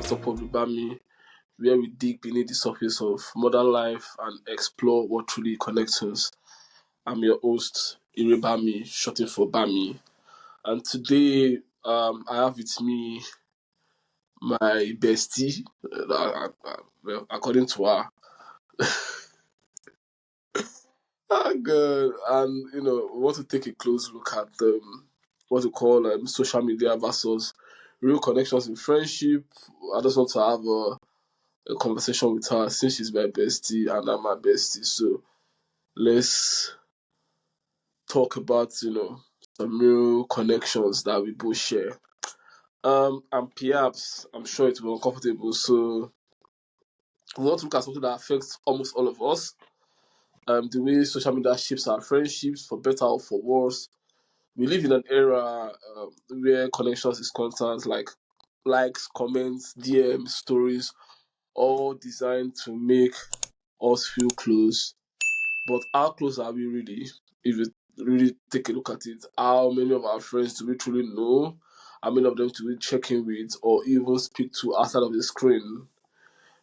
Top of Ribami, where we dig beneath the surface of modern life and explore what truly connects us. I'm your host, Iribami, shortened for Bami. And today, I have with me my bestie, well, according to her. Good. And, we want to take a close look at what we call social media versus real connections in friendship. I just want to have a conversation with her since she's my bestie and I'm my bestie. So let's talk about, some real connections that we both share. And perhaps I'm sure it will be uncomfortable. So we want to look at something that affects almost all of us. The way social media shapes our friendships for better or for worse. We live in an era where connections is constant, like likes, comments, DMs, stories, all designed to make us feel close. But how close are we really? If you really take a look at it, how many of our friends do we truly know? How many of them do we check in with or even speak to outside of the screen?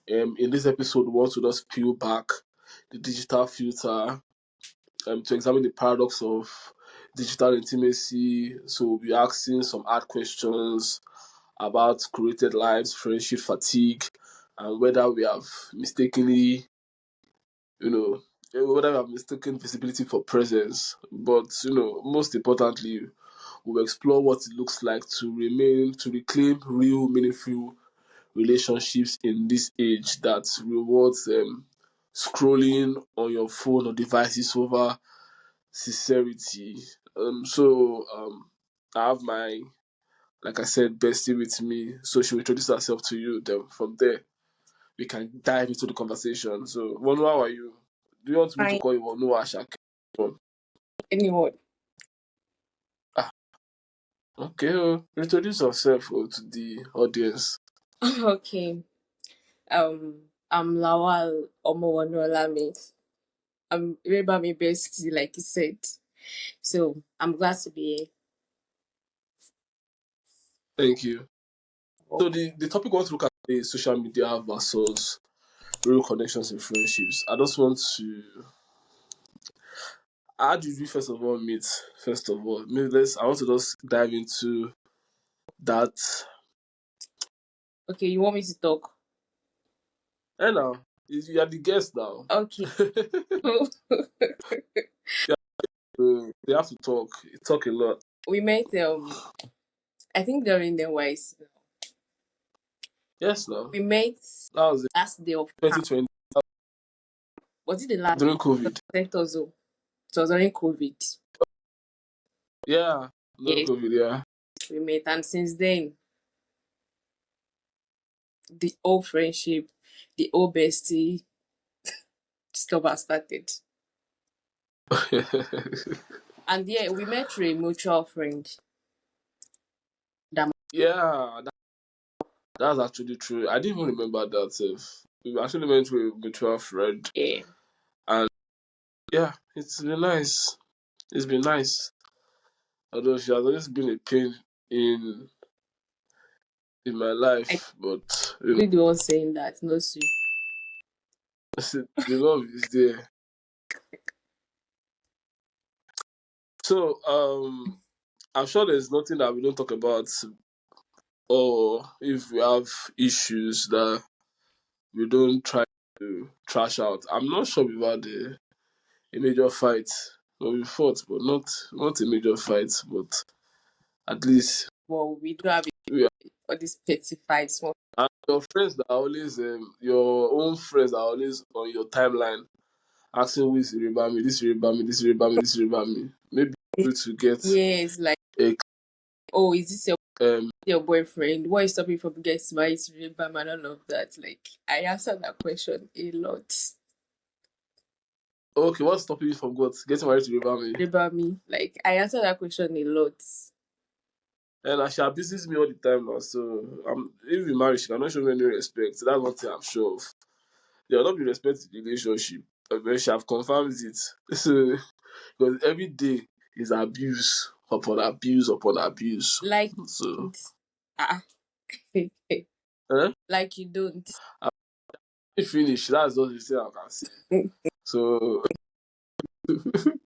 In this episode, we want to just peel back the digital filter to examine the paradox of digital intimacy. So we'll be asking some hard questions about curated lives, friendship fatigue, and whether we have mistakenly, whether we have mistaken visibility for presence. But, most importantly, we'll explore what it looks like to reclaim real, meaningful relationships in this age that rewards scrolling on your phone or devices over sincerity. I have my, like I said, bestie with me. So she'll introduce herself to you. Then from there, we can dive into the conversation. So, Wonu, how are you? Do you want me to Fine. call you Wonu Ashake? Anyone? Ah, okay. Introduce yourself to the audience. Okay. I'm Lawal Omowanolami. I'm Rebami bestie, like you said. So I'm glad to be here. Thank you. So the topic we want to look at is social media versus real connections and friendships. I just want to how did we first of all meet? First of all, maybe I want to just dive into that. Okay, you want me to talk? And now you are the guest now. Okay. They have to talk. You talk a lot. We met I think during the wise. Yes, now We met that was it. last day of camp. 2020 Was it the last during COVID. sector zone? It was during COVID. Yeah, during Yes, COVID. Yeah. we met, and since then the old friendship, the old bestie stuff has started. And yeah, we met through a mutual friend. Yeah, that's actually true. I didn't even remember that. We actually went to a mutual friend, Yeah. and yeah, it's been nice. It's been nice. Although she has always been a pain in my I life, but really the one saying that, no Sue. the love is there. So I'm sure there's nothing that we don't talk about, or if we have issues that we don't try to trash out. I'm not sure we've had a major fight. Well, we fought, but not a major fight. But at least Well, we do have we are. all these petty fights. And your friends that are always your own friends are always on your timeline asking who is Iribami, this Iribami, this Iribami, this Iribami. Maybe able to get Yes, like, a oh, is this um your boyfriend? What is stopping you from getting married to Rebam and all of that? Like, I answered that question a lot. okay, what's stopping you from getting married to Iribami? Rebami, like, I answered that question a lot. And she abuses me all the time now. So if we marry, she cannot show me any respect. So that's one thing I'm sure of. There will not be respect in the relationship. When she have confirmed it. So because every day is abuse upon abuse upon abuse. Like, So ah, Eh? Like you don't. I finish. That's just the thing I can say. So,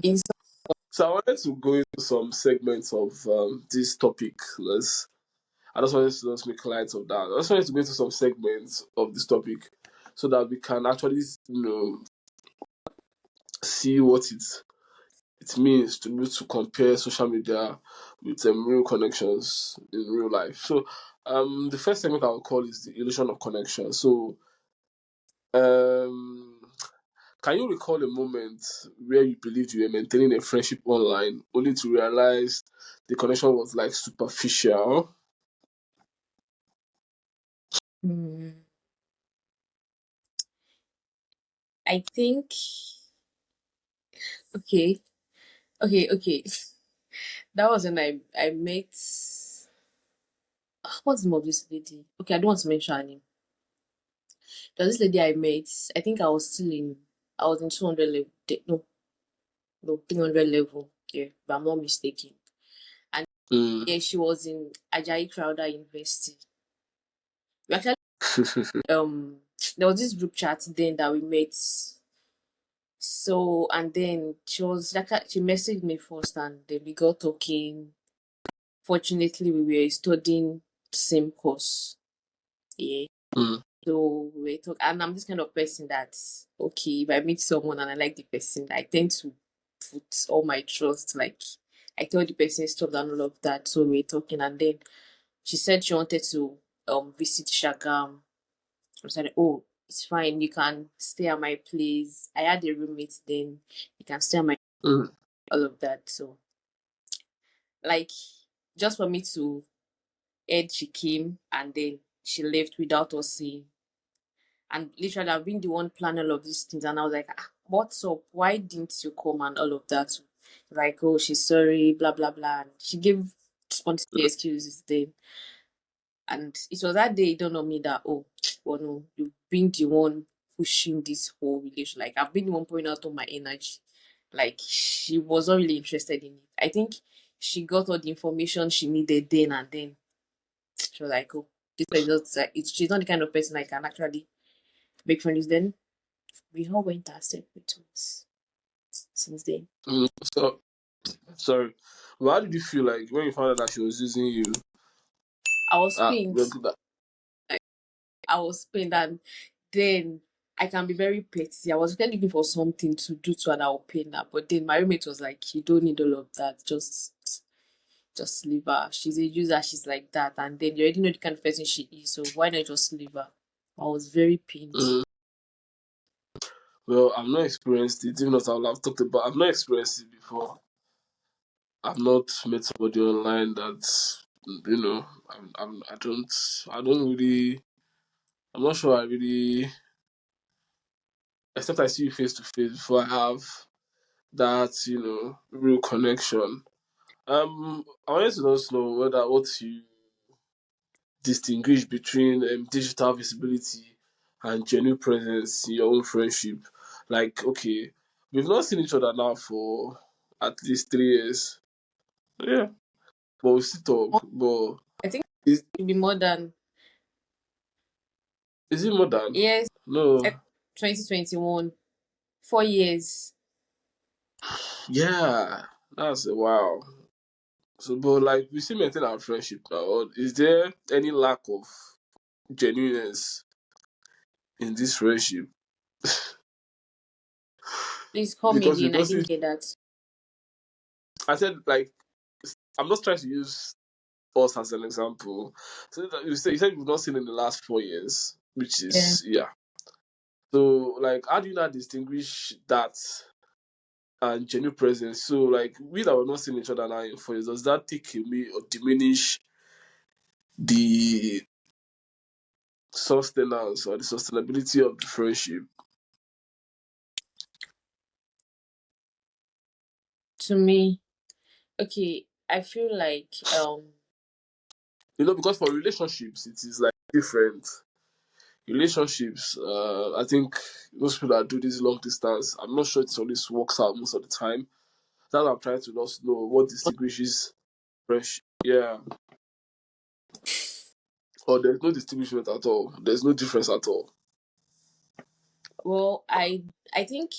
In so I wanted to go into some segments of this topic. I just wanted to just make light of that. I just wanted to go into some segments of this topic so that we can actually, see what it means to be able to compare social media with real connections in real life. So, the first segment I will call is the illusion of connection. So, um, can you recall a moment where you believed you were maintaining a friendship online only to realize the connection was like superficial? Hmm, I think okay, okay. That was when I met what's the name of this lady? Okay, I don't want to mention her name. There's this lady I met. I think I was in 200 level. No, 300 level. Yeah, if I'm not mistaken. And Mm. yeah, she was in Ajayi Crowder University. We actually there was this group chat then that we met. So and then she messaged me first and then we got talking. Fortunately we were studying the same course. Yeah. Mm. So we were talking and I'm this kind of person that okay, if I meet someone and I like the person, I tend to put all my trust like I tell the person stuff and all of that. So we were talking and then she said she wanted to visit Shagam. I said, oh, it's fine. You can stay at my place. I had a roommate then. You can stay at my Mm. all of that. So like just for me to add, she came and then she left without us seeing. And literally I've been the one planning all of these things and I was like, ah, what's up? Why didn't you come and all of that? Like, oh, she's sorry, blah blah blah. And she gave unnecessary excuses then. And it was that day it dawned on me that, oh, well, no, you've been the one pushing this whole relation. Like, I've been the one pouring out all my energy. Like, she was not really interested in it. I think she got all the information she needed then and then. She was like, oh, this is just like, she's not the kind of person I can actually make friends. Then we all went our separate ways since then. Mm. So, sorry. Well, how did you feel like when you found out that she was using you? I was pained. Well, that, I was pained and then I can be very petty. I was really looking for something to do to her that will pain her. But then my roommate was like, you don't need all of that. Just leave her. She's a user, she's like that. And then you already know the kind of person she is, so why not just leave her? I was very pained. mm, well, I've not experienced it. Even though I've talked about, I've not experienced it before. I've not met somebody online that I don't really. I'm not sure I really, except I see you face to face before I have that real connection. I wanted to just know whether what you distinguish between digital visibility and genuine presence in your own friendship. Like, okay, we've not seen each other now for at least 3 years. Yeah, but we still talk. But I think is it would be more than is it more than? yes, No. 2021, 4 years. Yeah, that's a wow. So, but like, we still maintain our friendship now. Or is there any lack of genuineness in this friendship? Please call me Because we've again. I not seen. didn't get that. I said like, I'm not trying to use us as an example. So you said you've not seen in the last 4 years, which Yeah. is yeah. So like, how do you not distinguish that and genuine presence? So like, we that we're not seeing each other now in 4 years, does that take away or diminish the sustenance or the sustainability of the friendship? To me, okay, I feel like Because for relationships, it is like different. Relationships, I think most people that do this long distance, I'm not sure it always works out most of the time. That's what I'm trying to just know what distinguishes friendship. Yeah. Or there's no distinguishment at all. There's no difference at all. Well, I think,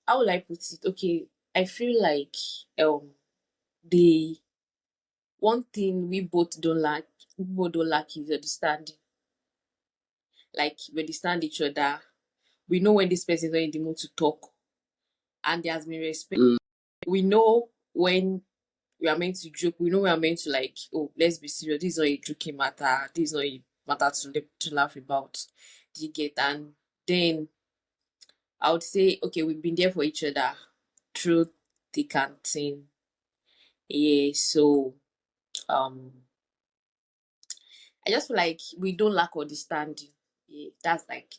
how will I put it? Okay, I feel like the one thing we both don't lack is understanding. Like we understand each other. We know when this person is not in the mood to talk, and there has been respect. Mm. We know when we are meant to joke. We know we are meant to, like, oh, let's be serious. This is not a joking matter. This is not a matter to laugh about. Do you get? And then I would say, okay, we've been there for each other through thick and thin. Yeah, so um I just feel like we don't lack understanding. Yeah, that's like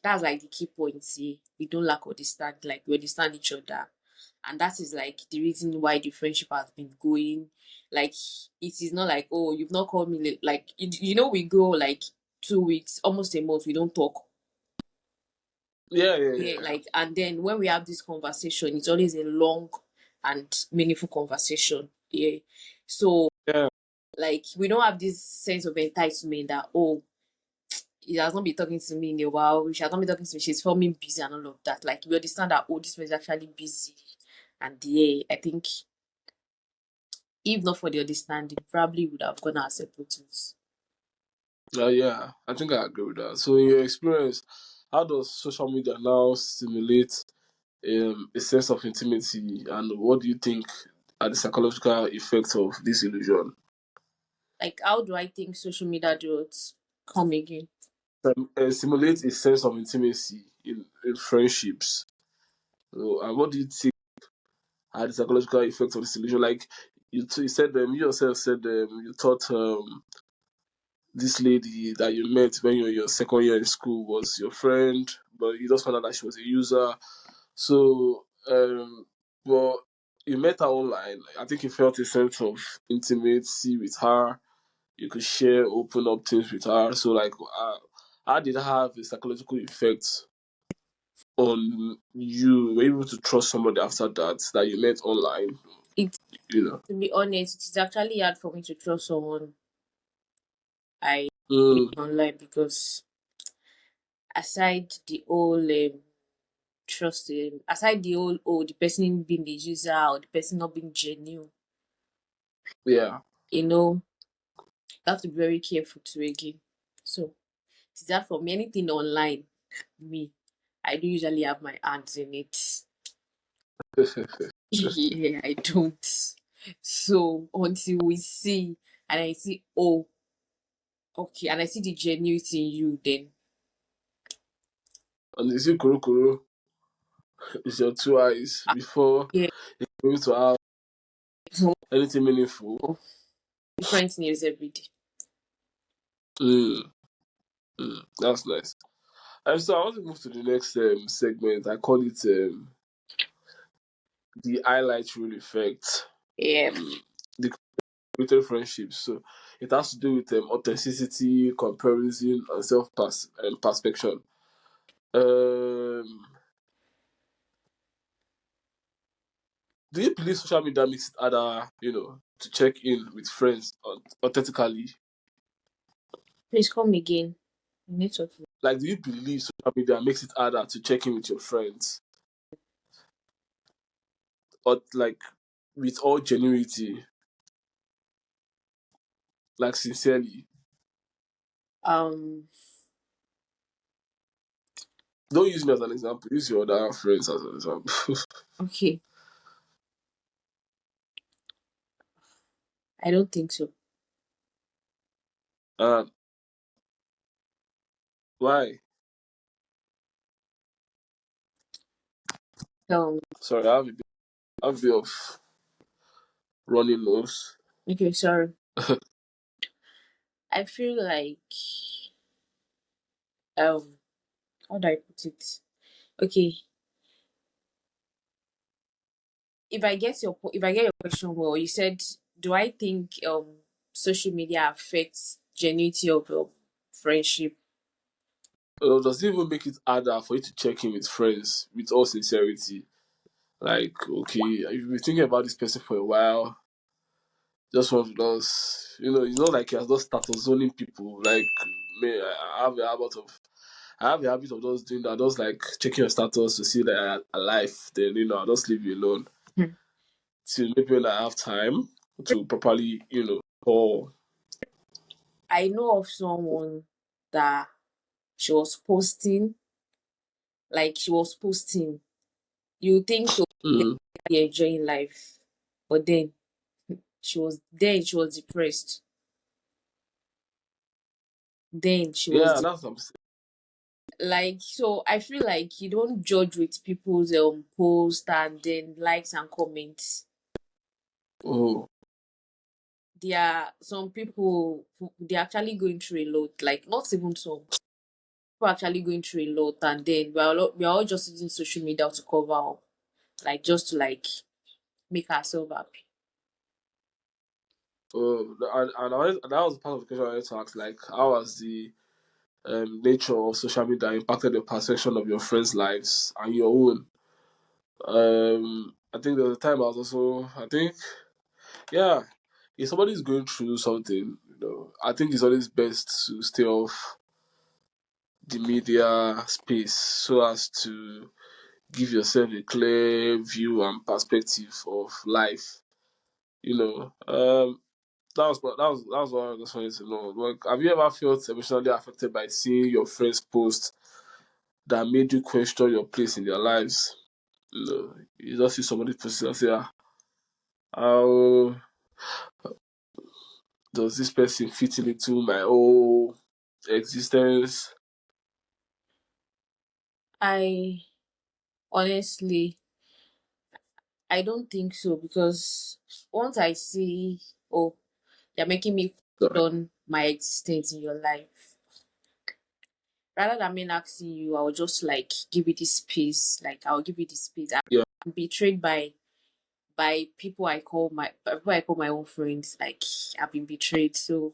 the key point. Yeah, we don't lack understanding. Like we understand each other, and that is like the reason why the friendship has been going. Like it is not like, oh, you've not called me like we go like 2 weeks, almost a month, we don't talk. Yeah, yeah, Yeah, yeah. like, and then when we have this conversation, it's always a long and meaningful conversation. Yeah, so Yeah. like we don't have this sense of entitlement that, oh, he has not been talking to me in a while. She has not been talking to me. She's for me busy and all of that. Like we understand that, oh, this was actually busy. And yeah, I think if not for the understanding, probably would have gone our separate ways. Yeah, I think I agree with that. So, in your experience, how does social media now stimulate a sense of intimacy, and what do you think are the psychological effects of this illusion? Like, how do I think social media does come again? Stimulate a sense of intimacy in friendships. So, and what do you think are the psychological effects of this illusion? Like you said, you yourself said you thought this lady that you met when you were in your second year in school was your friend, but you just found out that she was a user. So, well, you met her online. I think you felt a sense of intimacy with her. You could share, open up things with her. So, like, how did that have a psychological effect on you? Were you able to trust somebody after that you met online? It, You know. to be honest, it is actually hard for me to trust someone I meet Mm, online because aside the whole trust, aside the whole, oh, the person being the user or the person not being genuine, yeah. you know, you have to be very careful to again. So it is that for me, anything online, me, I do usually have my hands in it. Yeah, I don't. So until we see, and I see, oh, okay, and I see the genuinity in you, then And you see Kuro Kuro is your two eyes before yeah, you're able to have so anything meaningful. different news every day. Mm, that's nice. And so I want to move to the next segment. I call it the highlight reel effect. Yeah, The created friendships. So it has to do with authenticity, comparison, and self perspection. Um, do you believe social media makes it harder, to check in with friends authentically? please come again. Network. Like, do you believe social media makes it harder to check in with your friends, or like with all genuinity, like sincerely? Um, Don't use me as an example. Use your other friends as an example. okay, I don't think so. And why? Um, Sorry, I have a bit of running nose. okay, sorry. I feel like how do I put it? Okay, if I get your question well, you said, do I think social media affects genuinity of friendship? Does it even make it harder for you to check in with friends with all sincerity? Like, okay, you've been thinking about this person for a while. just want to just, it's not like you're just status zoning people. Like me, I have a habit of just doing that, just like checking your status to see that you're alive. Then I'll just leave you alone till maybe when I have time to properly, call. I know of someone that she was posting, like she was posting. You think she was Mm. enjoying life, but then she was depressed. Then she was Yeah, that's what I'm saying. like, so I feel like you don't judge with people's post and then likes and comments. Oh, There are some people who they're actually going through a lot, like not even some people are actually going through a lot, and then we are all just using social media to cover up, like just to like make ourselves happy. that was part of the question I wanted to ask. Like, how has the nature of social media impacted the perception of your friends' lives and your own? I think there was a time I was also, I think, yeah, if somebody's going through something, I think it's always best to stay off the media space so as to give yourself a clear view and perspective of life. You know, that was what I just wanted to know. Like, have you ever felt emotionally affected by seeing your friends post that made you question your place in their lives? You just see somebody post it and say, how does this person fit into my whole existence? I honestly, I don't think so, because once I see, oh, you're making me Sorry. question my existence in your life, rather than me asking you, I'll just like give you this space. Like I'll give you this space. Yeah. I'm betrayed by people I call my own friends. Like I've been betrayed, so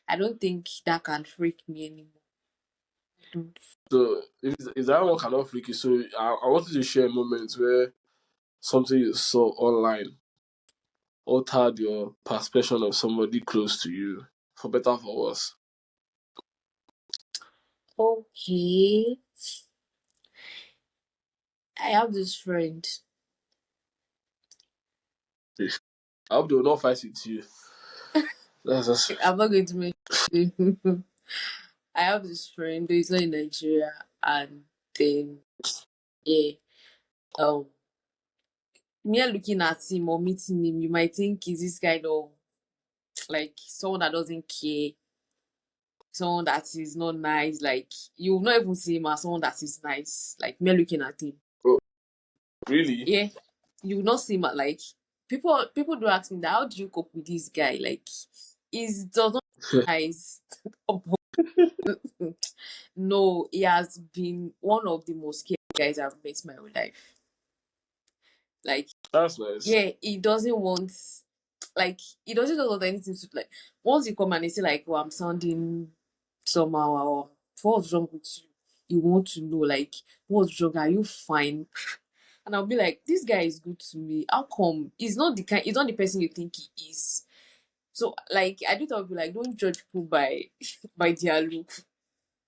I don't think that can freak me anymore. I don't. So if that one cannot freak you, so I wanted to share a moment where something you saw online altered your perception of somebody close to you, for better or for worse. Okay, I have this friend. I hope they will not fight with you. That's just I'm not going to make. I have this friend who is not in Nigeria, and then yeah, um, me looking at him or meeting him, you might think is this kind of like someone that doesn't care, someone that is not nice. Like you will not even see him as someone that is nice. Like me looking at him, oh, really. yeah, you will not see him like people do ask me that, how do you cope with this guy? Like he's does not nice. No, he has been one of the most caring guys I've met in my whole life. Like, That's nice. yeah, he doesn't want anything to like. Once you come and you say like, "Oh, I'm sounding somehow," or "What's wrong with you?" You want to know like, "What's wrong? Are you fine?" And I'll be like, "This guy is good to me. How come? He's not the person you think he is." So like, I do tell people like, don't judge people by by their look.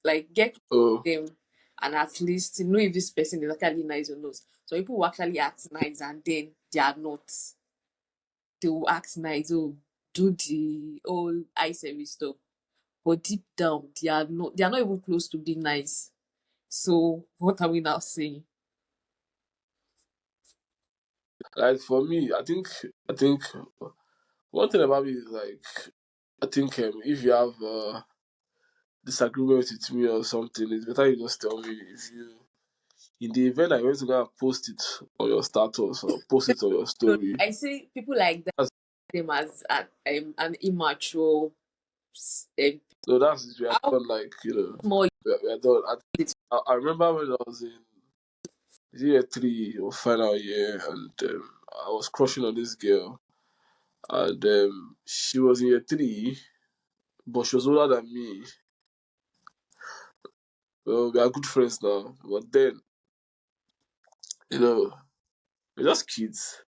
Like get to Oh, know them and at least know if this person is actually nice or not. So people will actually act nice and then they are not. They will act nice, oh, do the whole eye service stuff. But deep down they are not even close to being nice. So what are we now saying? like for me, I think one thing about me is like I think if you have disagreement with me or something, it's better you just tell me. If you in the event that you want to go and post it on your status or post it on your So story, I see people like that that's them as an immature no, that's it. We are how done. Like small we are done. is it? I remember when I was in year three or final year, and I was crushing on this girl, and she was in year three, but she was older than me. Well, we are good friends now, but then we're just kids.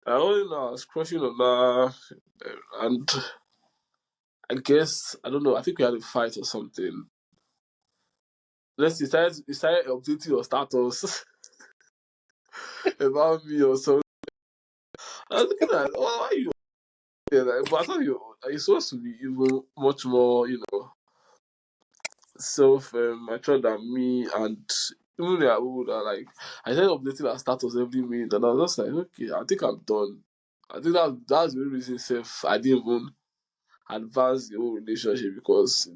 I only know I was crushing on her, and I guess I don't know. I think we had a fight or something. Let's he started updating your status about me or something. I was looking at, oh, why are you? There? Like, but I thought you're supposed to be even much more, self mature than me, and even the would like I started updating our status every minute, and I was just like, okay, I think I'm done. I think that's the only reason self I didn't even advance the whole relationship because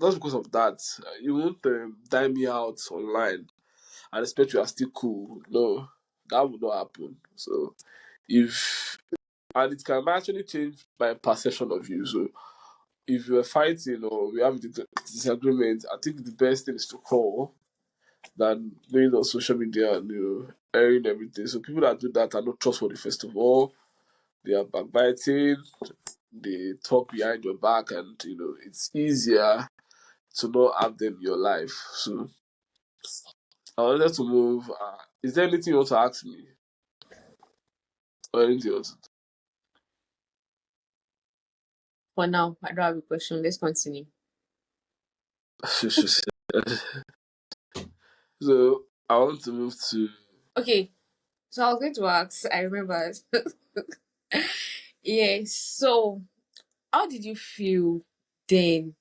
just because of that, you won't dine me out online and expect you are still cool. No, that would not happen. So if and it can actually change my perception of you. So if you're fighting or we have a disagreement, I think the best thing is to call than going on social media and airing everything. So people that do that are not trustworthy. First of all, they are backbiting. They talk behind your back, and it's easier to not have them in your life. So I wanted to move. Is there anything you want to ask me or anything else? For now, I don't have a question. Let's continue. So I want to move to. Okay, so I was going to ask, I remember. Yes, so how did you feel then?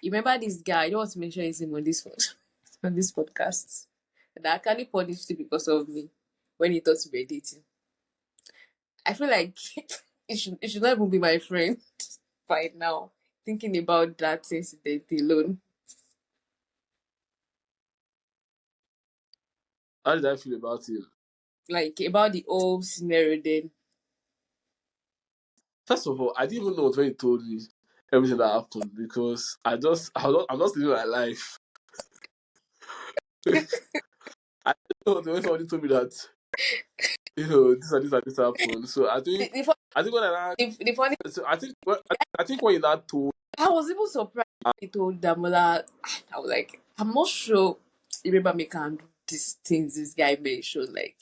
You remember this guy? I don't want to mention his name on this on this podcast. That actually punished you because of me when he thought we were dating. I feel like it should not even be my friend right now. Thinking about that incident alone, How did I feel about it? like about the whole scenario, then First of all, I didn't even know when he told me everything that happened because I'm not living my life. I didn't know when somebody told me that this and this and this happened. So I the, think the, fun- I think when I the funny, so I think when that told I was even surprised he told Damola. I was like, I'm not sure. You remember me can do these things this guy mentioned, like,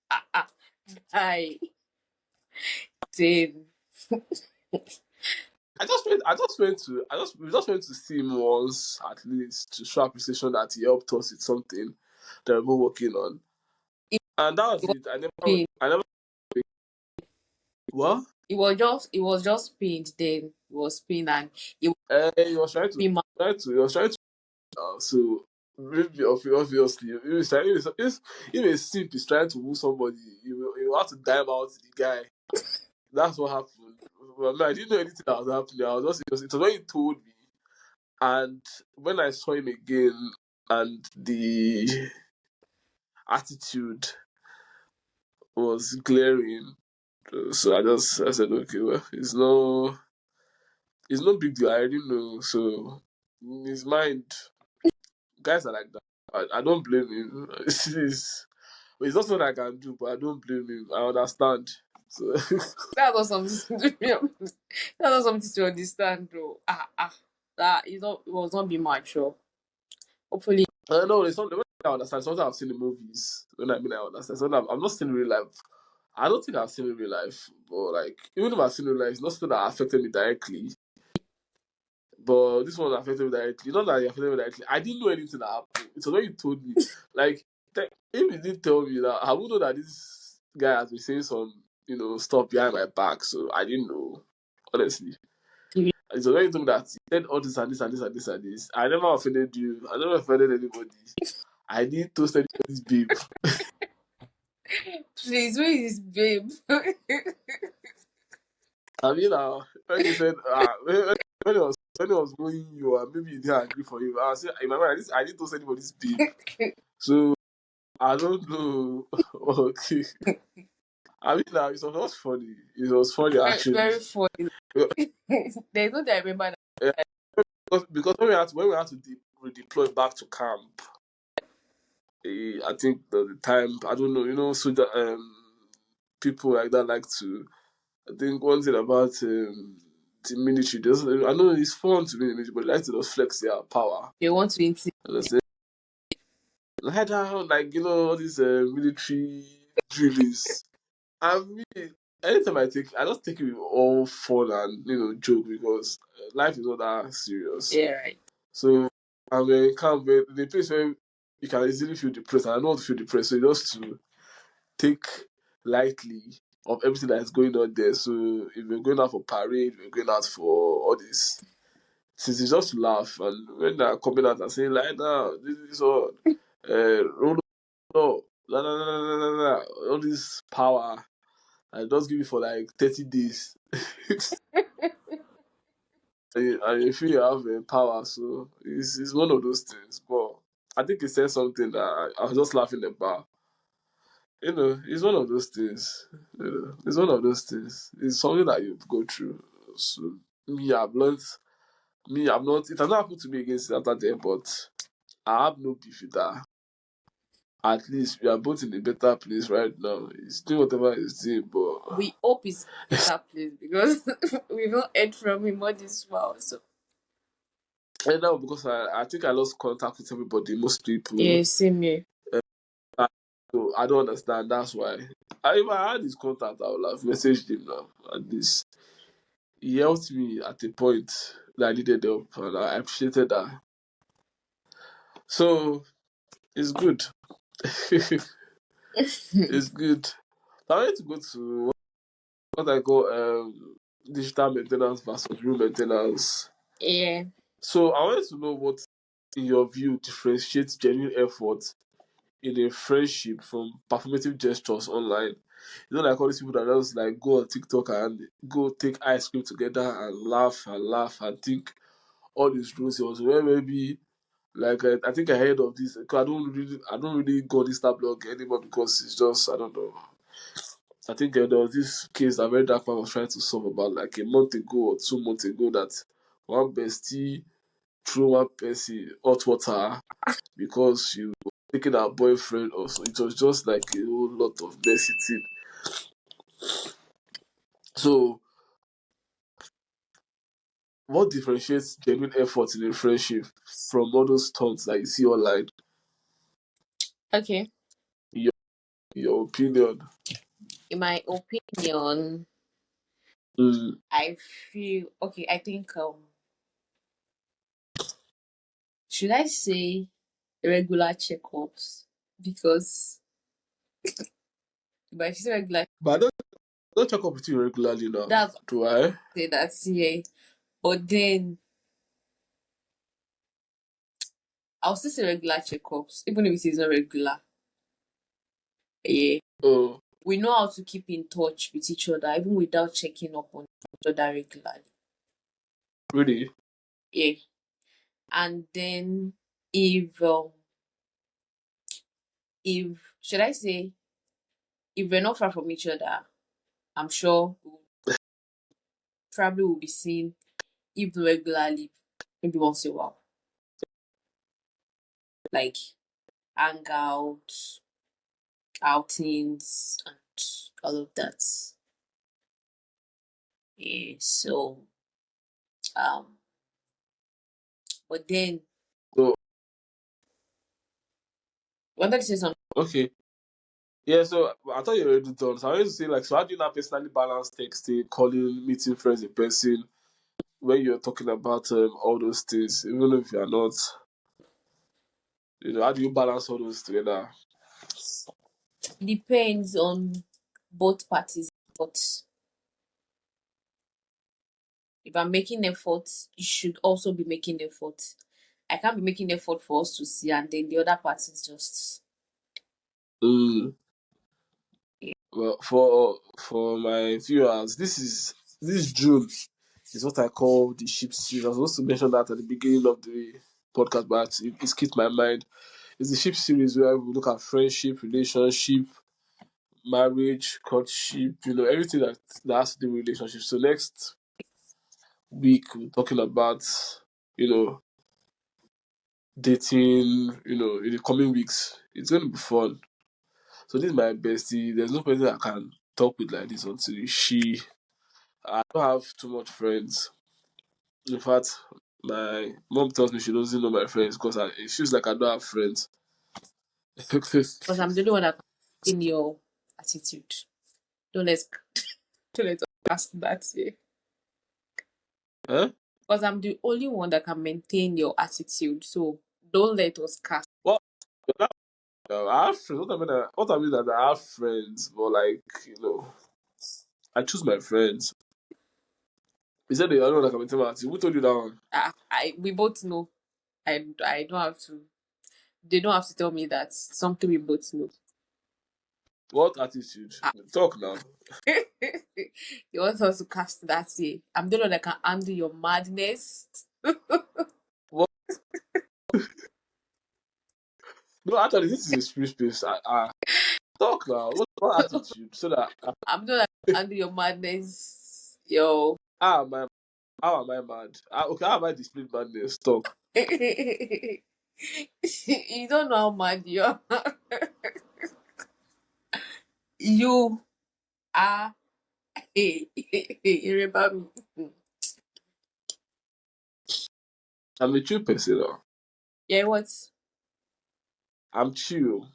ah, ah, I did. we just went to see him once at least to show appreciation that he helped us with something that we're both working on. It And that was was it. I never what? it was just pinned then. It was pinned and it was He was trying to pinned. so maybe obviously if a simp is trying to woo somebody, you have to dime out the guy. That's what happened. Well, man, I didn't know anything that was happening. I was it was when he told me, and when I saw him again, and the attitude was glaring. So I said, okay, well, it's no big deal. I already know. So in his mind, guys are like that. I don't blame him. It's not something I can do, but I don't blame him. I understand. So That's not something to that's not something to understand though. That it was not be mature. Hopefully I know it's something when I understand. Something I've seen in movies. When I mean I understand, something I'm not seeing in real life. I don't think I've seen in real life, but like even if I've seen in real life, it's not something that affected me directly. But this one affected me directly. Not that it affected me directly. I didn't know anything that happened. It's when you told me. Like, if you didn't tell me that, I would know that this guy has been saying some, stuff behind my back. So I didn't know, honestly. It's when you told me that he said all this and this and this and this and this. I never offended you. I never offended anybody. I didn't toast anybody's babe. please where is babe? I mean, when you said, when it was going you, maybe you didn't agree for him. I said, in my mind, I didn't toast anybody's babe. So I don't know. Okay. I mean, it was funny. It was funny Very, actually. very funny. There's no that I remember Yeah, because when we had to redeploy back to camp, I think the time I don't know. So that people like that like to. I think one thing about the military, I know it's fun to be in the military, but they like to just flex their power. they want to intimidate. Understand? Like that, like all these military drillings. I mean, anytime I just take it with all fun and joke because life is not that serious. Yeah, right. So I'm a calm, the place where you can easily feel depressed. And I don't want to feel depressed, so just to take lightly of everything that is going on there. So if we're going out for parade, we're going out for all this. Since it's just to laugh, and when they're coming out and saying like, "Now this is all, roll up, la la la la la la," all this power, and just give it for like 30 days, and you feel you have power. So it's one of those things. But I think he said something that I was just laughing about. It's one of those things. It's one of those things. It's something that you go through. So me, I've learned. Me, I'm not. It has not happened to me against after there, but I have no beef with that. At least we are both in a better place right now. He's doing whatever he's doing, but We hope it's better place because we've not heard from him all this while. So and now because I think I lost contact with everybody, most people. yeah, same here. So I don't understand. That's why. If I had his contact, I would have messaged him now. At least he helped me at a point that I needed help, and I appreciated that. So it's good. It's good. I wanted to go to what I call digital maintenance versus real maintenance. Yeah. So I wanted to know what, in your view, differentiates genuine effort in a friendship from performative gestures online. Like all these people that just like go on TikTok and go take ice cream together and laugh and think all these rules. It was where maybe like I think I heard of this. 'Cause I don't really go on Insta blog anymore because it's just I don't know. I think there was this case that very dark man was trying to solve about like a month ago or 2 months ago that one bestie threw one person hot water because she was taking her boyfriend or so. It was just like a whole lot of messy thing. So what differentiates genuine effort in a friendship from all those stunts that you see online? Okay. In your opinion? In my opinion, Mm. I feel okay. I think should I say regular checkups because if I say regular, But I don't check up with you regularly now, that's do I? say that's yeah. But then I'll still say regular checkups, even if it isn't regular. Yeah. Oh, We know how to keep in touch with each other even without checking up on each other regularly. really? Yeah. And then if should I say if we're not far from each other, I'm sure we probably will be seen even regularly, maybe once in a while. Like hang out, outings and all of that. Yeah. So um but then So, wanted to say something. okay. Yeah, so I thought you were already done. So I wanted to say, like, so how do you now personally balance texting, calling, meeting friends in person when you're talking about all those things, even if you're not, how do you balance all those together? Depends on both parties, but if I'm making effort, you should also be making effort. I can't be making effort for us to see, and then the other party is just Mm. Well, for my viewers, this June is what I call the ship series. I was supposed to mention that at the beginning of the podcast, but it skipped my mind. It's the ship series where we look at friendship, relationship, marriage, courtship, everything that has to do with relationships. So next week we're talking about, you know, dating, in the coming weeks. It's gonna be fun. So this is my bestie. There's no person I can talk with like this until I don't have too much friends. In fact, my mom tells me she doesn't know my friends because it feels like I don't have friends. because I'm the only one that can in your attitude. Don't let's don't let us cast that way. Huh? Because I'm the only one that can maintain your attitude. So don't let us cast. Well, I have friends. What I mean that I have friends, but like I choose my friends. You said the other one that can maintain my attitude. Who told you that one? We both know. I don't have to. They don't have to tell me that. Something we both know. What attitude? Ah. Talk now. You want us to cast that way. I'm the one that can handle your madness. What? No, actually, this is a free space. Talk now. What attitude? So that I'm the one that can handle your madness. Yo. how am I? How am I mad? Okay, how am I displaying madness? Talk. You don't know how mad you are. You are you remember me. I'm a chill person. Yeah, what I'm chill.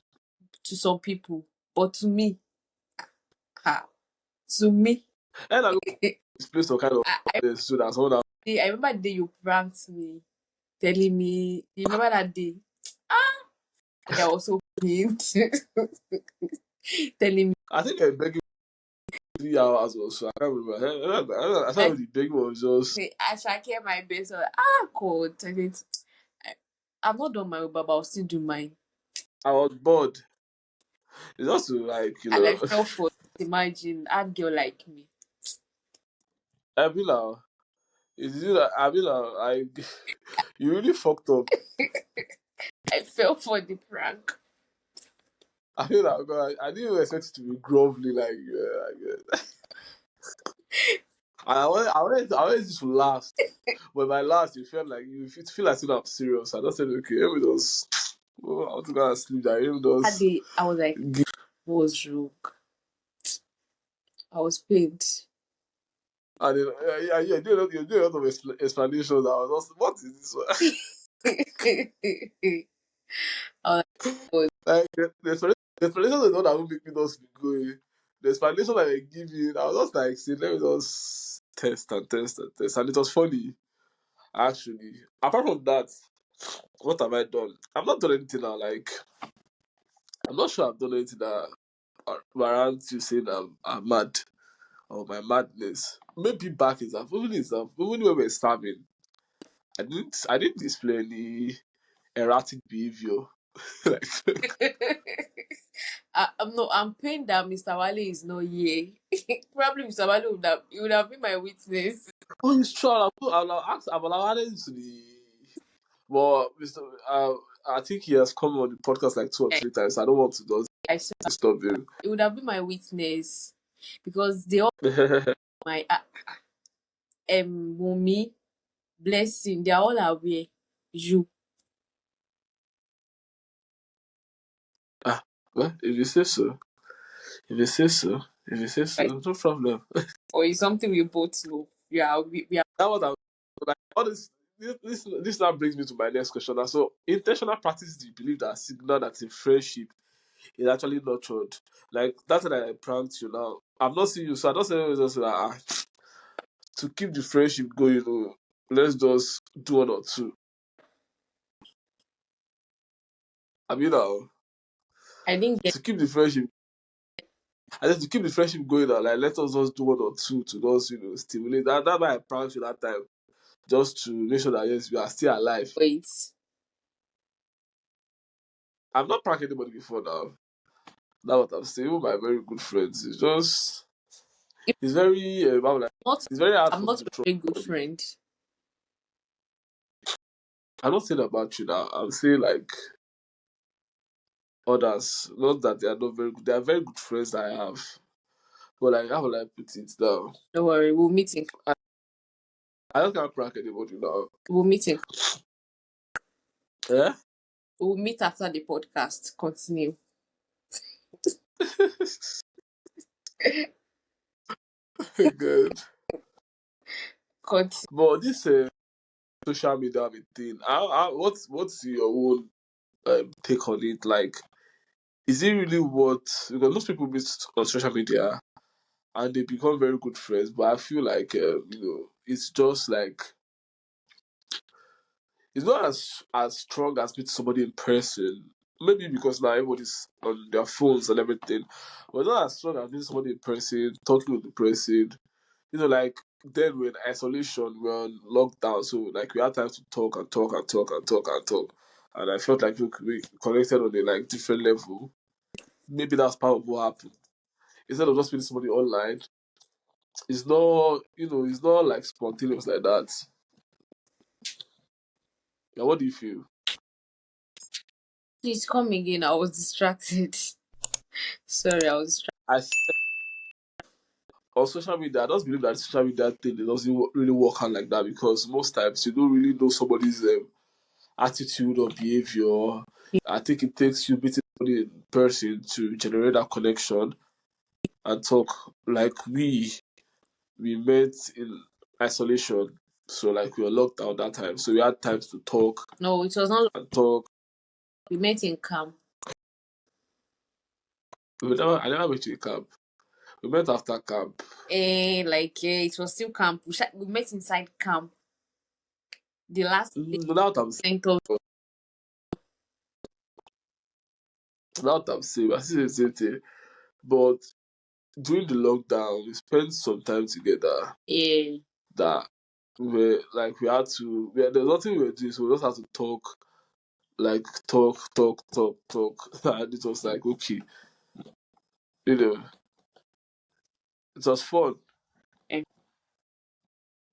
to some people, but to me, ha, to me, And I display some kind of I, madness so that someone else. I remember the day you pranked me, telling me. You remember that day? Ah, and I was so pained, telling me I think I begged 3 hours or so. I can't remember. I thought like, the begging was just. I shall care my best. God, I said, I've not done my Uber, but I'll still do mine. I was bored. It's just to like And I fell for it. Imagine a girl like me. I mean now. It's you that I mean now. You really fucked up. I fell for the prank. I feel like God, I didn't even expect it to be grovelly I wanted this to last, but by last it felt like it feel like I'm serious. I just said okay, let me just. Oh, I want to go and sleep. I even That just. day, I was like, what was wrong? I was pained. And then you do a lot of explanations. I was just, what is this one? I was like, Like the explanation is not that will make me just be going. The explanation that they give you, I was just like, see, let me just test and test and test, and it was funny actually. Apart from that, what have I done? I've not done anything now. Like I'm not sure I've done anything that warrants you saying I'm mad or my madness. Maybe back in even when we were starving, I didn't display any erratic behavior. Like I'm pained that Mr. Wale is not here. Probably Mr. Wale would have been my witness. oh, it's true. I'll ask. I'll add it to the. But Mr. I think he has come on the podcast like 2 or 3 times. I don't want to just I swear, disturb him. it would have been my witness because they all my Mummy, blessing, they are all aware. You, ah, well, if you say so, if you say so, if you say so, like, no problem. or it's something we both know. We are That was like all this. This now brings me to my next question. Now, so, intentional practice, do you believe that signal that in friendship is actually nurtured? Like that's what I pranked you now. I'm not seeing you, so I don't say just like to keep the friendship going. Let's just do one or two. I mean, I didn't get to keep the friendship, I said to keep the friendship going. Like let us just do one or two to just stimulate. That's why I pranked you that time, just to make sure that yes, we are still alive. wait. I've not pranked anybody before now. That's what I'm saying. Even my very good friends, If it's very like, not, it's very hard I'm for me not to a trust very good somebody. friend. I'm not saying about you now. I'm saying like others. Not that they are not very good. They are very good friends that I have. But like how will I put it now? Don't worry, we'll meet in I don't can't prank anybody now. we'll meet in Yeah? we'll meet after the podcast. Continue. Good. Continue. But this social media thing, what's your own take on it? Like, is it really what? Because most people meet on social media and they become very good friends. But I feel like it's just like it's not as strong as meeting somebody in person. Maybe because now everybody's on their phones and everything, but not as strong as meeting somebody in person, talking with the person. Like then we're in isolation, we're on lockdown, so like we had time to talk and talk and talk and talk and talk, and I felt like we connected on a like different level. Maybe that's part of what happened. Instead of just meeting somebody online, it's not like spontaneous like that. Yeah, what do you feel? Please come again. I was distracted. Sorry, I was distracted. I On social media, I just believe that social media thing it doesn't really work out like that because most times you don't really know somebody's attitude or behavior. I think it takes you meeting somebody in person to generate that connection and talk. Like we met in isolation, so like we were locked down that time, so we had time to talk No, it was not. and talk. We met in camp. I never met you in camp. We met after camp. It was still camp. We met inside camp. The last day Now that I'm sent us. saying, I still the same thing. But during the lockdown, we spent some time together. Yeah, That we had to. There's nothing we were doing, so we just had to talk, like talk, and it was like okay, you know, it was fun. eh,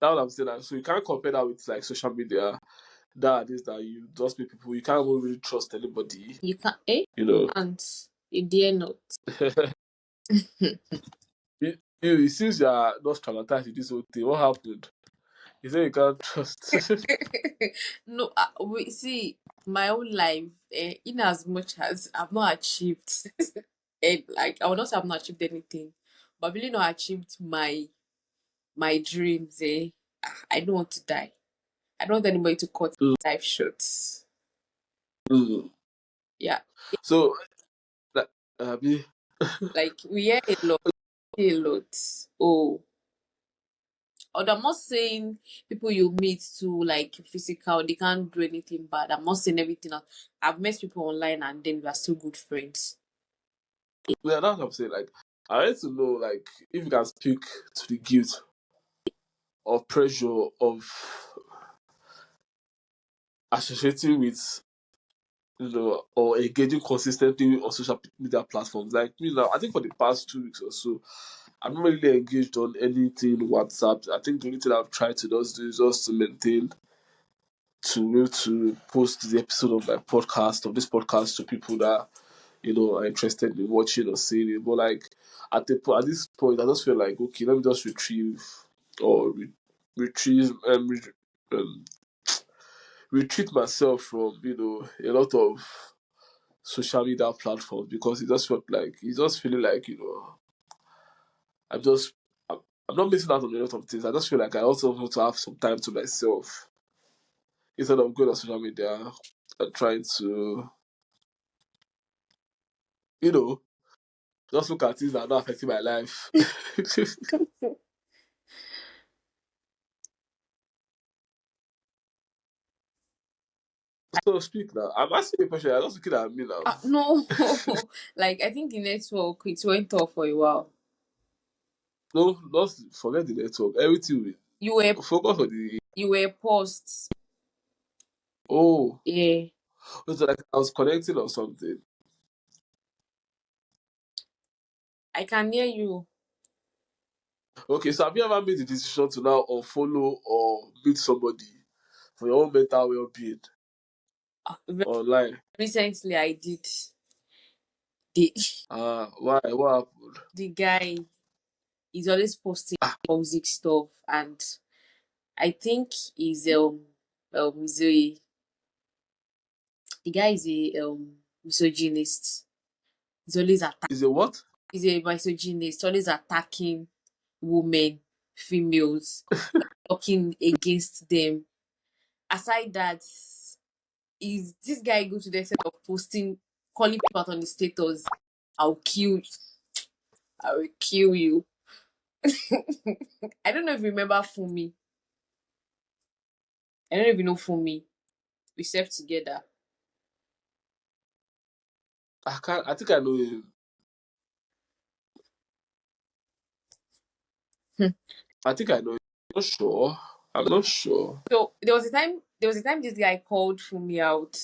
That's what I'm saying. Like, so you can't compare that with like social media. That is that you just meet people. You can't even really trust anybody. you can. You know. And you dare not. Since you are not traumatized with this whole thing, what happened? You say you can't trust. No, we see my own life. In as much as I've not achieved, like I will not say I've not achieved anything, but I've really not achieved my dreams. I don't want to die. I don't want anybody to cut Mm, my life short. mm. Yeah, So, like, Abi, like we hear a lot, a lot. Oh, although I'm not saying people you meet to like physical, they can't do anything bad. I'm not saying everything else. I've met people online and then we are still good friends. yeah, that's what I'm saying. Like, I need to know, like, if you can speak to the guilt or pressure of associating with, or engaging consistently on social media platforms. Like me now, I think for the past 2 weeks or so, I'm not really engaged on anything WhatsApp. I think the only thing I've tried to just do is just to maintain to be able to post the episode of my podcast of this podcast to people that are interested in watching or seeing it. But like at this point, I just feel like okay, let me just retrieve or retrieve um, retreat myself from a lot of social media platforms because it just felt like it's just feeling like I'm just I'm, I'm not missing out on a lot of things. I just feel like I also want to have some time to myself instead of going on social media and trying to you know just look at things that are not affecting my life. So speak now. I'm asking you a question. I'm just looking at me now. No, like I think the network it went off for a while. No, just forget the network. Everything You were will focus on the you were paused. oh. Yeah, So like I was connecting or something. I can hear you. Okay, so have you ever made the decision to now unfollow or meet somebody for your own mental well-being online? Recently, I did the Why? What happened? the guy is always posting music stuff, and I think he's a the guy is a misogynist. He's always Is it what? he's a misogynist, always attacking women, females, talking against them. Aside that, is this guy go to the extent of posting, calling people out on the status? I'll kill, I will kill you. I don't know if you remember Fumi. I don't even know Fumi. We served together. I can't. I think I know him. I think I know him. I'm not sure. I'm not sure. So there was a time this guy called Fumi out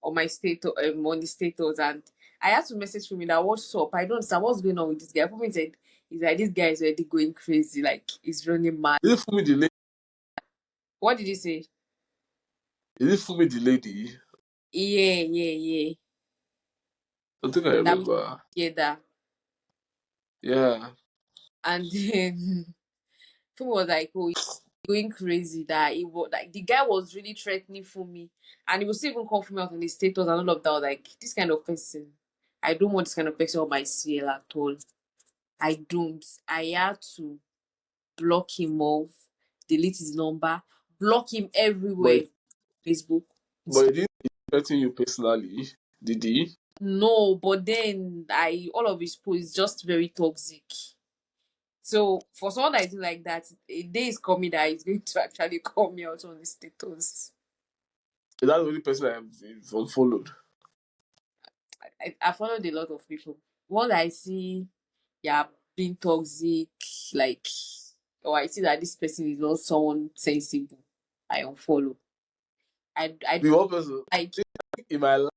on my status, on the status, and I had to message Fumi that what's up? I don't understand what's going on with this guy. Fumi said he's like this guy is already going crazy, like he's running mad. Is it Fumi the lady? What did you say? Is it Fumi the lady? Yeah, yeah, yeah. I think I That remember. together. Yeah. And then Fumi was like, oh, he's going crazy that he was like the guy was really threatening Fumi. And he was still even call Fumi out on his status and all of that. I was like, this kind of person. I don't want this kind of person on my CL at all. I don't. I had to block him off, delete his number, block him everywhere. But Facebook. but he didn't threaten you personally, did he? No, but then I all of his posts is just very toxic. So for someone that is like that, a day is coming that he's going to actually call me out on the status. Is that the only person I've unfollowed? I followed a lot of people. Once I see yeah being toxic, like or I see that this person is not someone sensible, I unfollow. I The one person like in my life,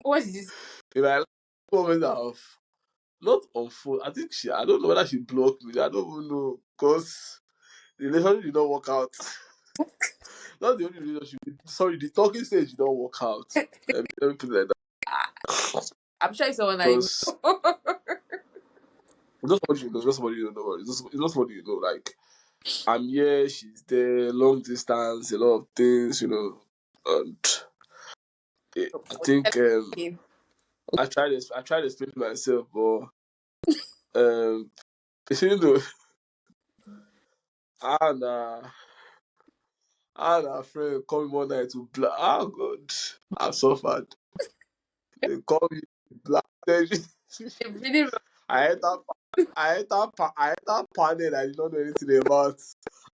what is this? in my life, moment of not unfollowed. I think she. I don't know whether she blocked me. I don't even know because the relationship did not work out. Not the only relationship. Sorry, the talking stage did not work out. Let me put it like that. I'm sure it's someone I Because know. it's not somebody you know. It's not somebody you know. It's not somebody you know. Like I'm here, she's there, long distance, a lot of things, and I think I tried explaining myself, but um, you know, and and a friend called me one night to black. Oh God, I've suffered. They called me blasted. It really I entered, I entered panel I did not know anything about.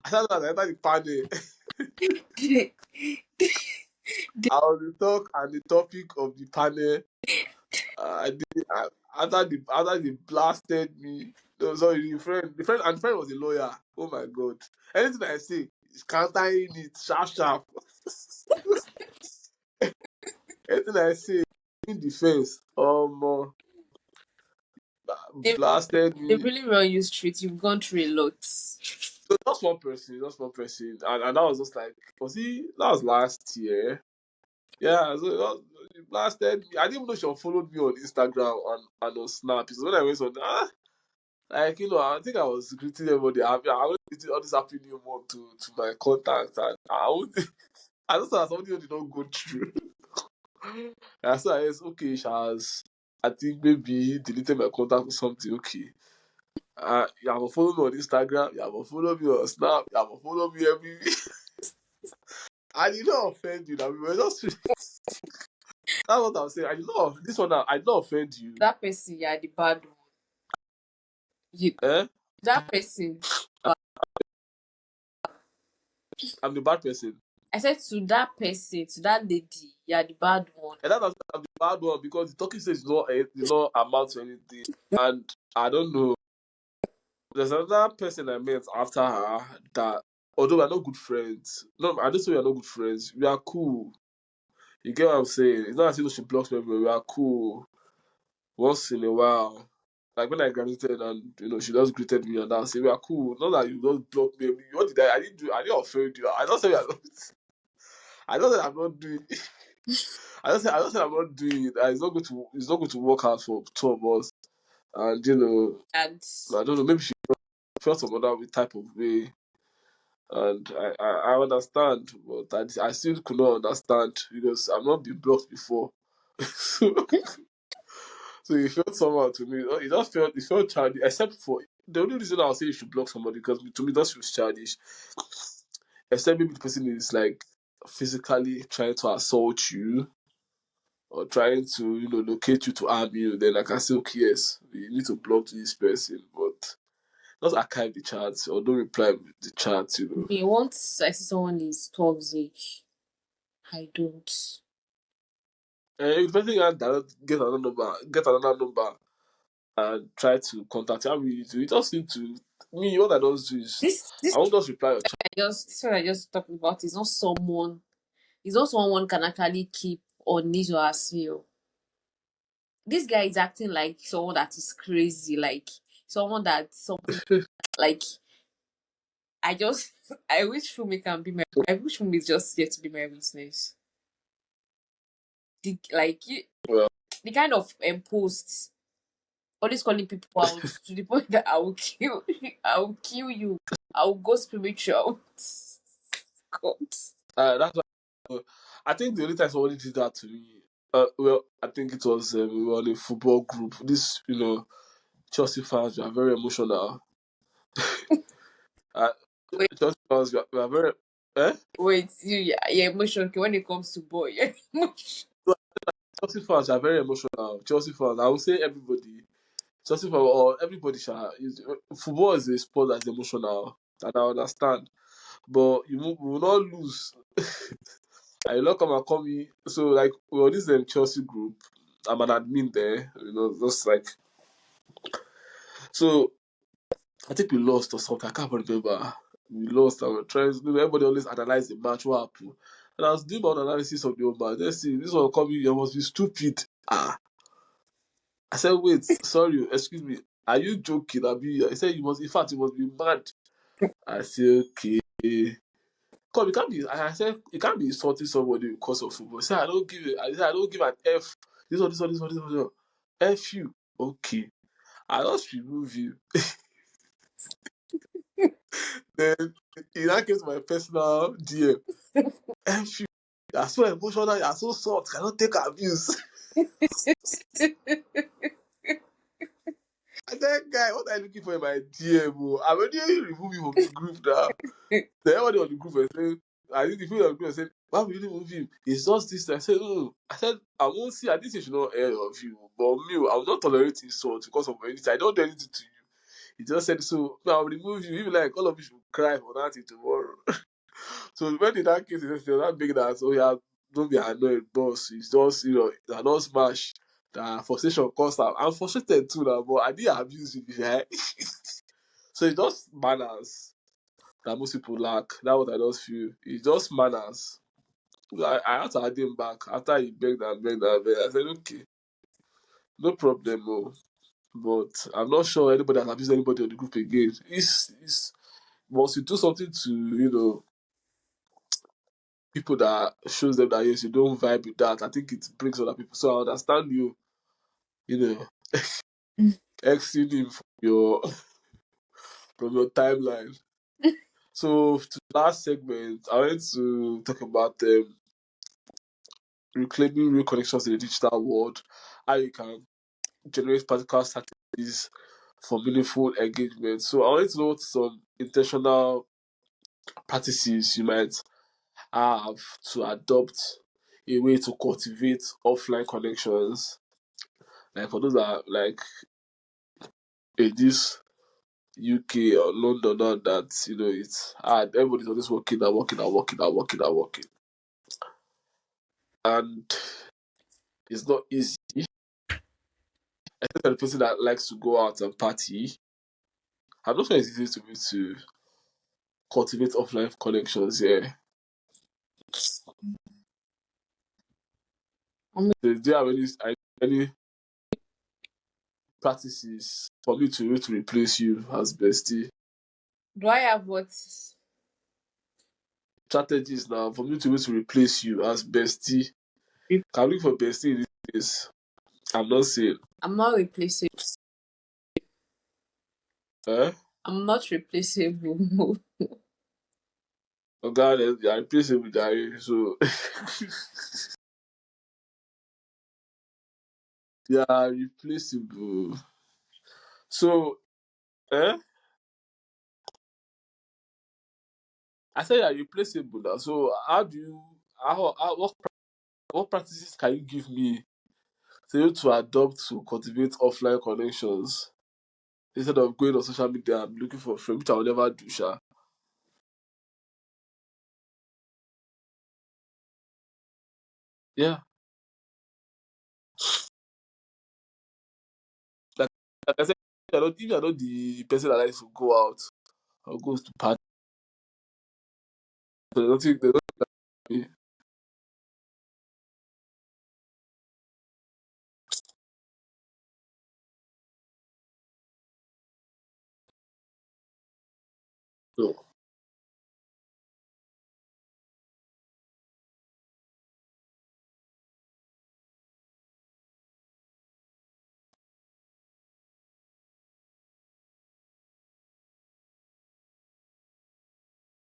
I entered the panel. the, I was the talk and the topic of the panel. I did after they blasted me. No, sorry, the friend was a lawyer. Oh my God! Anything I say is countering it sharp sharp. Anything I say in defense, they, blasted they me. really run you straight. You've gone through a lot. So just one person, and that was just like that was last year. Yeah, so he blasted me. I didn't even know she unfollowed me on Instagram and on Snap. So when I went on, like, I think I was greeting everybody. I was greeting all this happy new month to my contacts, and I would, I just thought something did not go through. And so I guess, okay, she has, I think maybe deleted my contact or something. Okay, you have followed me on Instagram, you have followed me on Snap, you have followed me every. I did not offend you. That we were just. That's what I'm saying. I did not. This one, I did not offend you. That person, yeah, the bad one. You, Eh? that person. I'm the bad person. I said to that person, to that lady, yeah, the bad one. And that's I'm the bad one because the talking stage did not amount to anything. And I don't know. There's another person I met after her that, although we're not good friends, no, I don't say we're not good friends. We are cool. You get what I'm saying? It's not as if she blocks me everywhere. We are cool once in a while. Like when I graduated and she just greeted me and that, say we are cool. Not that you just block me. What did I didn't do? I didn't offend you. I don't say we are not. I don't say I'm not doing. I don't say I'm not doing it. It's not going to work out for two of us. And And I don't know. Maybe she felt some other type of way, and I understand, but I still could not understand because I've not been blocked before. so so it felt somehow to me. It felt childish. Except for the only reason I'll say you should block somebody because to me that feels childish. Except maybe the person is like physically trying to assault you or trying to locate you to harm you. Then I can say okay, yes, we need to block this person. But just archive the chat or don't reply the chat, Me, once I see someone is toxic, I don't. If anything, get another number, and try to contact you. How will you do? You just need to. Me, what I don't do is This I won't just reply your chat. what I just talked about is not someone. It's not someone one can actually keep on his or her seal. This guy is acting like someone that is crazy, like someone that something like I just I wish Fumi can be my I wish Fumi is just here to be my witness. Well, The kind of posts always calling people out to the point that I will kill I will kill you. I will go spiritual. God. that's why I think the only time somebody did that to me. Well, I think it was we were on a football group. This, Chelsea fans were very emotional. Uh, Wait, Chelsea fans were very. Eh? wait, you're emotional okay, when it comes to boy. You're emotional. Chelsea fans are very emotional. Chelsea fans, I would say everybody. Chelsea fans or everybody football is a sport that's emotional, and I understand. But we will not lose. I will not come and call me. So like, well, this Chelsea group. I'm an admin there. Just like so. I think we lost or something. I can't remember. We lost and we're trying. Everybody always analyze the match. What happened? And I was doing my own analysis of the whole match. Let's see. This one coming. You must be stupid. I said, wait, sorry, excuse me. Are you joking? I said, in fact, you must be mad. I said, okay. Come, you can't be, I said, you can't be insulting somebody because of football. I said, I don't give an F. This one. F you. Okay. I just remove you. Then, in that case, my personal DM. F you. You're so emotional, you're so soft, cannot take abuse. And then, guy, what are you looking for in my DM? Oh? I already remove you from the group now. Then everybody on the group was saying, I think the people on the group were saying, why would you remove him? It's just this. I said, no. I said, I won't see, I didn't say you should not air your view. But me, I will not tolerate insult because of anything. I don't do anything to you. He just said, so, I'll remove you. Even like, all of you should cry for that tomorrow. So when in that case, he said, that big that, oh yeah, don't be annoyed, boss. It's just, I don't smash. That frustration comes out. I'm frustrated too now, but I didn't abuse you, right? So it's just manners that most people lack. That's what I just feel. It's just manners. I had to add him back after he begged and begged and begged. I said, okay, no problem, no. But I'm not sure anybody has abused anybody on the group again. It's once you do something to, people that shows them that yes, you don't vibe with that, I think it brings other people. So I understand you, you know, Xing him from your timeline. So to the last segment, I wanted to talk about reclaiming real connections in the digital world, how you can generate practical strategies for meaningful engagement. So I wanted to know what some intentional practices you might have to adopt a way to cultivate offline connections. Like for those that are like in this UK or London, now that it's hard. Everybody's always working, and it's not easy. Especially the person that likes to go out and party. I'm not sure it's easy to me to cultivate offline connections. Yeah. Um, So do you have any practices for me to replace you as bestie? do I have what? Strategies now for me to replace you as bestie. Can look for bestie in this case. I'm not saying. I'm not replaceable. Eh? I'm not replaceable. Oh God, I replace him with Gary. So yeah, replaceable. So I said you're replaceable now. So how do you what practices can you give me to adopt to cultivate offline connections? instead of going on social media and looking for a friend, which I will never do, sha. Yeah. Like, like I said, if you're not the person that likes to go out or goes to party, they don't me. No.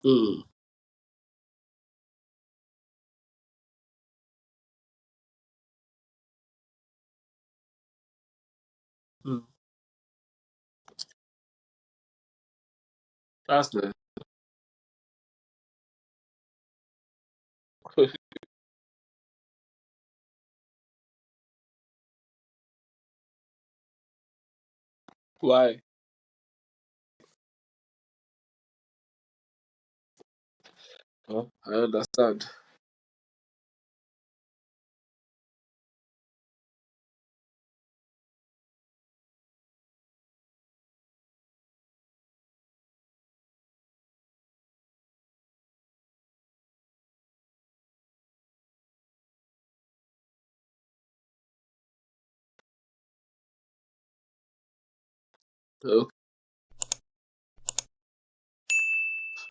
Mm. Mm. That's nice. Why? I understand. Okay.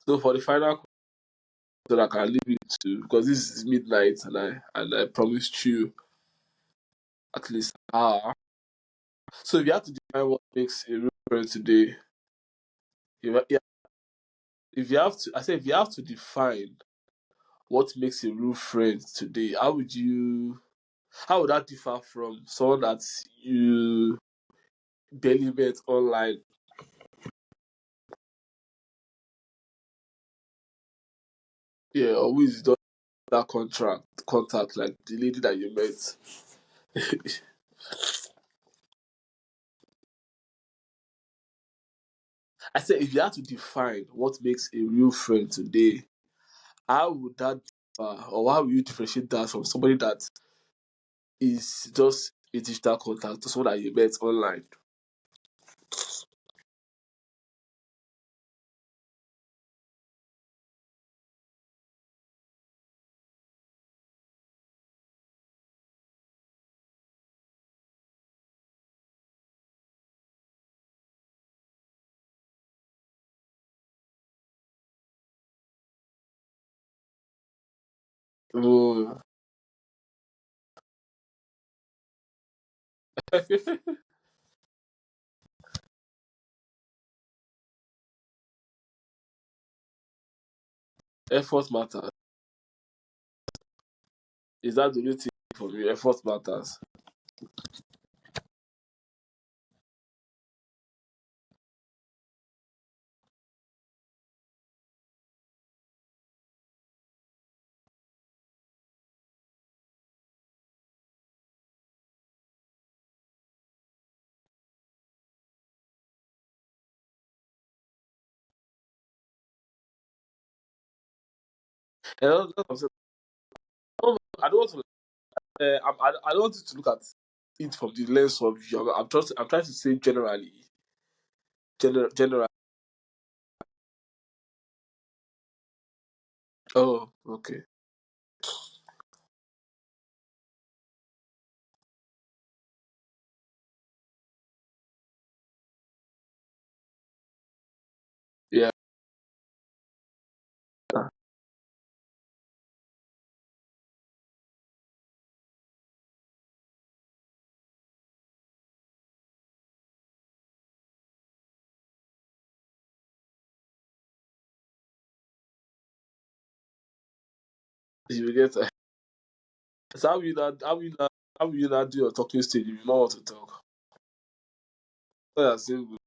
So for the final question, I can leave it to because this is midnight and I promised you at least an hour. So if you have to define what makes a real friend today, yeah, if you have to, I say if you have to define what makes a real friend today, how would that differ from someone that you barely met online? Yeah, always done that contact like the lady that you met. I said if you had to define what makes a real friend today, how would that differ, or how would you differentiate that from somebody that is just a digital contact to someone that you met online? Mm. Effort matters. Is that the new thing for you? Effort matters. And that's what I'm saying. I don't want to. I don't want you to look at it from the lens of you. I'm trying to say generally. General. Oh, okay. Yeah. You get. So how will you not do your talking stage if you don't want to talk? So you're single.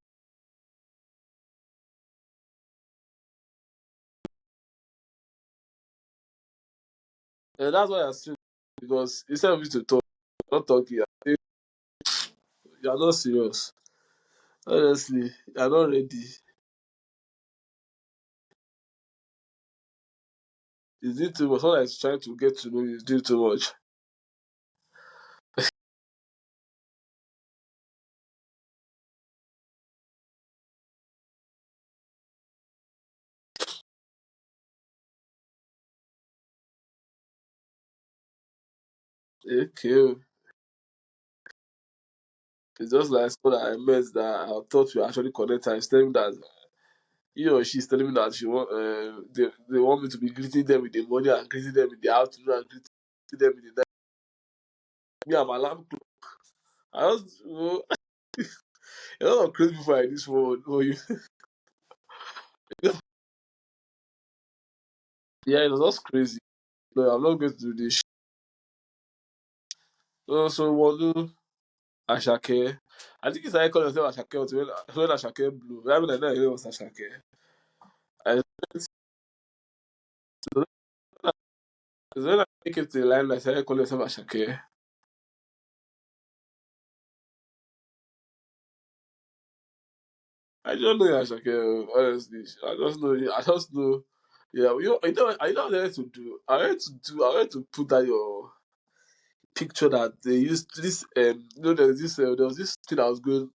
And that's why you're single because instead of you to talk, you're not talking. You're not serious. Honestly, I'm not ready. Is it too much? Someone is trying to get to know you is doing too much. Okay. It's just like someone that I met that I thought we actually connected. Is telling me that he or she's telling me that they want me to be greeting them with the morning and greeting them in the afternoon and greeting them in the night. Me, I'm alarm clock. I just, a lot of crazy people are in this world. Oh, you, yeah, it was just crazy. No, I'm not going to do this. So, Wolu, Ashake. I think it's like calling yourself Ashake when Ashake blew. I mean, I know it was Ashake. I so when I make it to the line, I started calling myself Ashake. I don't know Ashake, honestly. I just know, I just know. Yeah, I know what I had to do. I had to put that your picture that they used this. There was this thing that was going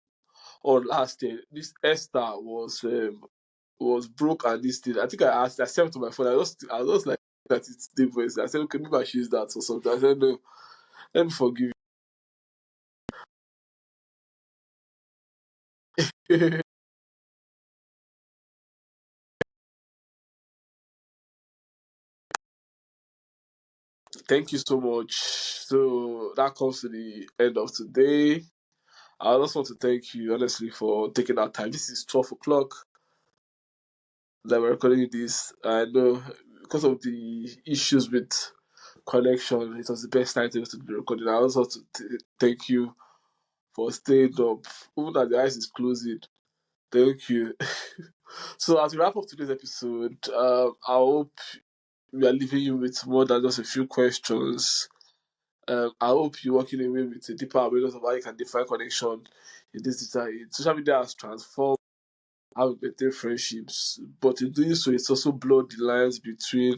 on last year. This Esther was broke and this thing. I think I sent to my phone. I was just like that it's the voice. I said, okay, maybe I should use that or something. I said, no, let me forgive you. Thank you so much. So that comes to the end of today. I just want to thank you honestly for taking our time. This is 12 o'clock that we're recording this. I know because of the issues with connection, it was the best time to be recording. I also want to thank you for staying up, even as the eyes is closing. Thank you. So as we wrap up today's episode, I hope we are leaving you with more than just a few questions. I hope you're walking away with a deeper awareness of how you can define connection in this digital age. Social media has transformed how we maintain friendships, but in doing so, it's also blurred the lines between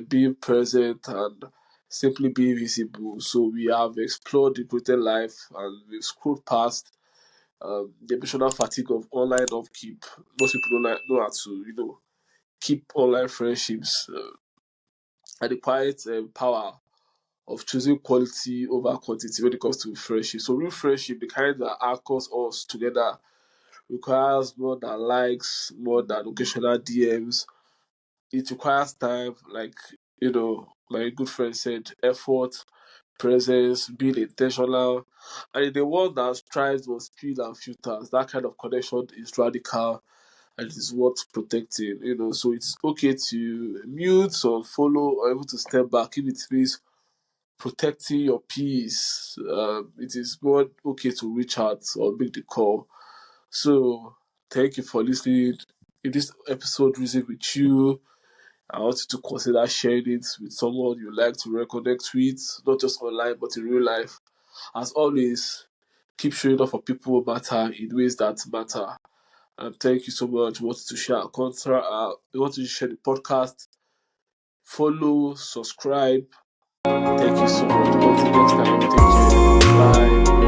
being present and simply being visible. So we have explored the pretend life and we've scrolled past the emotional fatigue of online upkeep. Most people don't know how to, keep online friendships and the quiet power of choosing quality over quantity when it comes to friendship. So real friendship, the kind that anchors us together, requires more than likes, more than occasional DMs. It requires time, like my good friend said, effort, presence, being intentional. And in the world that strives for speed and filters, that kind of connection is radical and it is worth protecting. So it's okay to mute or follow or even to step back if it means protecting your peace. It is more okay to reach out or make the call. So thank you for listening. If this episode resonated with you, I want you to consider sharing it with someone you like to reconnect with, not just online but in real life. As always, keep showing up for people who matter in ways that matter. And thank you so much. We want to share we want to share the podcast. Follow, subscribe. Thank you so much. Until next time, take care. Bye.